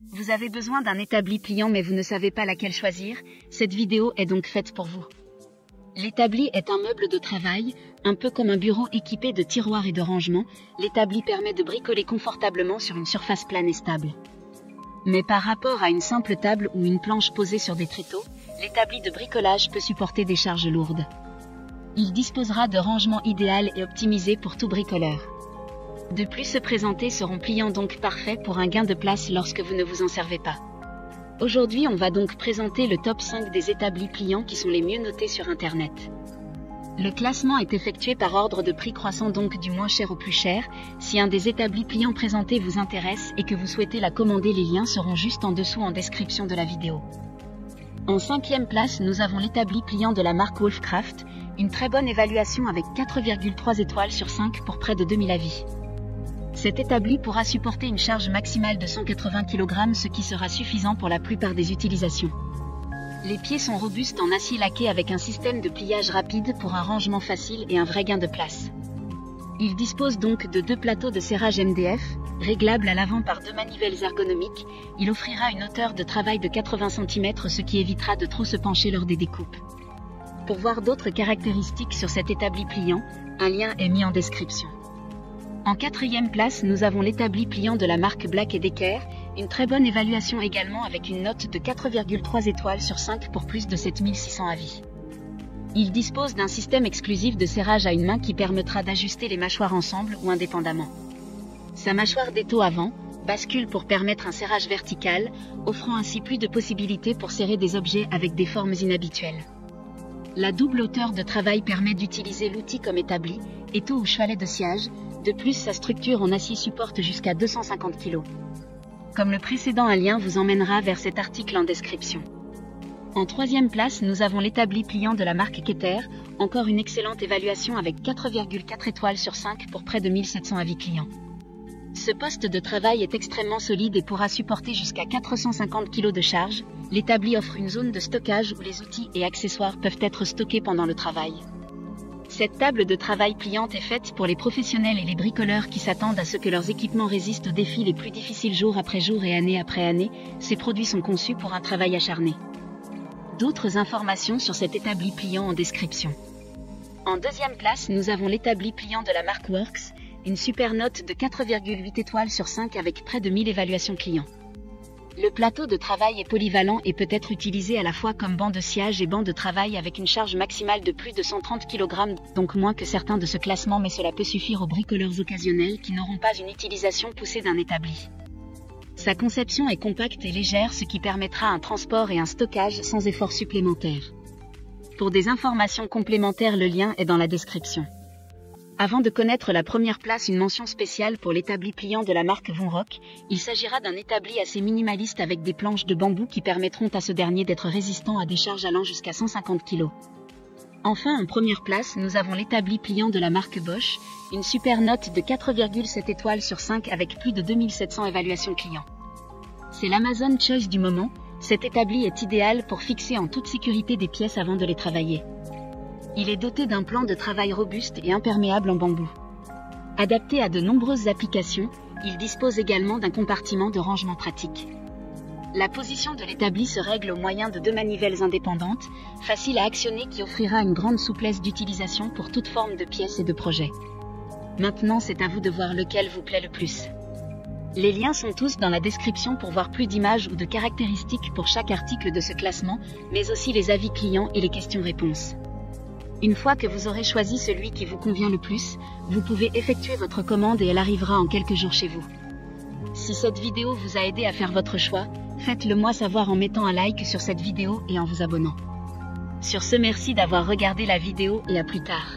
Vous avez besoin d'un établi pliant mais vous ne savez pas laquelle choisir, cette vidéo est donc faite pour vous. L'établi est un meuble de travail, un peu comme un bureau équipé de tiroirs et de rangements. L'établi permet de bricoler confortablement sur une surface plane et stable. Mais par rapport à une simple table ou une planche posée sur des tréteaux, l'établi de bricolage peut supporter des charges lourdes. Il disposera de rangements idéal et optimisés pour tout bricoleur. De plus, ceux présentés seront pliants donc parfaits pour un gain de place lorsque vous ne vous en servez pas. Aujourd'hui, on va donc présenter le top 5 des établis pliants qui sont les mieux notés sur Internet. Le classement est effectué par ordre de prix croissant, donc du moins cher au plus cher. Si un des établis pliants présentés vous intéresse et que vous souhaitez la commander, les liens seront juste en dessous en description de la vidéo. En 5e place, nous avons l'établi pliant de la marque Wolfcraft, une très bonne évaluation avec 4,3 étoiles sur 5 pour près de 2000 avis. Cet établi pourra supporter une charge maximale de 180 kg, ce qui sera suffisant pour la plupart des utilisations. Les pieds sont robustes en acier laqué avec un système de pliage rapide pour un rangement facile et un vrai gain de place. Il dispose donc de 2 plateaux de serrage MDF, réglables à l'avant par 2 manivelles ergonomiques. Il offrira une hauteur de travail de 80 cm, ce qui évitera de trop se pencher lors des découpes. Pour voir d'autres caractéristiques sur cet établi pliant, un lien est mis en description. En 4e place, nous avons l'établi pliant de la marque Black & Decker, une très bonne évaluation également avec une note de 4,3 étoiles sur 5 pour plus de 7600 avis. Il dispose d'un système exclusif de serrage à une main qui permettra d'ajuster les mâchoires ensemble ou indépendamment. Sa mâchoire d'étau avant bascule pour permettre un serrage vertical, offrant ainsi plus de possibilités pour serrer des objets avec des formes inhabituelles. La double hauteur de travail permet d'utiliser l'outil comme établi, étau ou chevalet de sciage. De plus, sa structure en acier supporte jusqu'à 250 kg. Comme le précédent, un lien vous emmènera vers cet article en description. En 3e place, nous avons l'établi pliant de la marque Keter, encore une excellente évaluation avec 4,4 étoiles sur 5 pour près de 1700 avis clients. Ce poste de travail est extrêmement solide et pourra supporter jusqu'à 450 kg de charge. L'établi offre une zone de stockage où les outils et accessoires peuvent être stockés pendant le travail. Cette table de travail pliante est faite pour les professionnels et les bricoleurs qui s'attendent à ce que leurs équipements résistent aux défis les plus difficiles jour après jour et année après année. Ces produits sont conçus pour un travail acharné. D'autres informations sur cet établi pliant en description. En 2e place, nous avons l'établi pliant de la marque Works, une super note de 4,8 étoiles sur 5 avec près de 1000 évaluations clients. Le plateau de travail est polyvalent et peut être utilisé à la fois comme banc de sciage et banc de travail avec une charge maximale de plus de 130 kg, donc moins que certains de ce classement, mais cela peut suffire aux bricoleurs occasionnels qui n'auront pas une utilisation poussée d'un établi. Sa conception est compacte et légère, ce qui permettra un transport et un stockage sans effort supplémentaire. Pour des informations complémentaires, le lien est dans la description. Avant de connaître la première place, une mention spéciale pour l'établi pliant de la marque Vonrock. Il s'agira d'un établi assez minimaliste avec des planches de bambou qui permettront à ce dernier d'être résistant à des charges allant jusqu'à 150 kg. Enfin, en première place, nous avons l'établi pliant de la marque Bosch, une super note de 4,7 étoiles sur 5 avec plus de 2700 évaluations clients. C'est l'Amazon Choice du moment. Cet établi est idéal pour fixer en toute sécurité des pièces avant de les travailler. Il est doté d'un plan de travail robuste et imperméable en bambou. Adapté à de nombreuses applications, il dispose également d'un compartiment de rangement pratique. La position de l'établi se règle au moyen de 2 manivelles indépendantes, faciles à actionner, qui offrira une grande souplesse d'utilisation pour toute forme de pièces et de projets. Maintenant, c'est à vous de voir lequel vous plaît le plus. Les liens sont tous dans la description pour voir plus d'images ou de caractéristiques pour chaque article de ce classement, mais aussi les avis clients et les questions-réponses. Une fois que vous aurez choisi celui qui vous convient le plus, vous pouvez effectuer votre commande et elle arrivera en quelques jours chez vous. Si cette vidéo vous a aidé à faire votre choix, faites-le moi savoir en mettant un like sur cette vidéo et en vous abonnant. Sur ce, merci d'avoir regardé la vidéo et à plus tard.